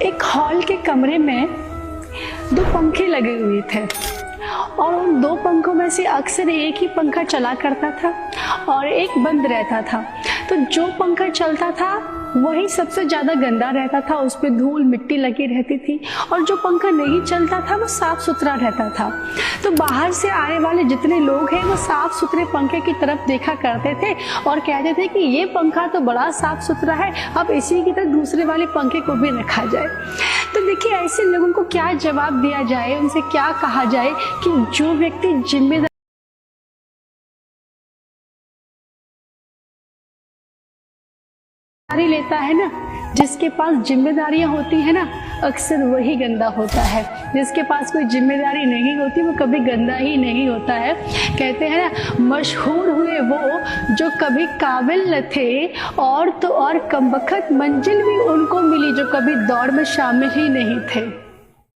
एक हॉल के कमरे में दो पंखे लगे हुए थे और उन दो पंखों में से अक्सर एक ही पंखा चला करता था और एक बंद रहता था। तो जो पंखा चलता था वही सबसे ज़्यादा गंदा रहता था, उस पर धूल मिट्टी लगी रहती थी, और जो पंखा नहीं चलता था वो साफ सुथरा रहता था। तो बाहर से आने वाले जितने लोग हैं वो साफ सुथरे पंखे की तरफ देखा करते थे और कहते थे कि ये पंखा तो बड़ा साफ सुथरा है, अब इसी की तरह दूसरे वाले पंखे को भी रखा जाए। तो देखिए, ऐसे लोगों को क्या जवाब दिया जाए, उनसे क्या कहा जाए कि जो व्यक्ति जिम्मेदारी लेता है ना, जिसके पास जिम्मेदारियां होती है ना, अक्सर वही गंदा होता है। जिसके पास कोई जिम्मेदारी नहीं होती वो कभी गंदा ही नहीं होता है। कहते हैं ना, मशहूर हुए वो जो कभी काबिल न थे, और तो और कमबख्त मंजिल भी उनको मिली जो कभी दौड़ में शामिल ही नहीं थे।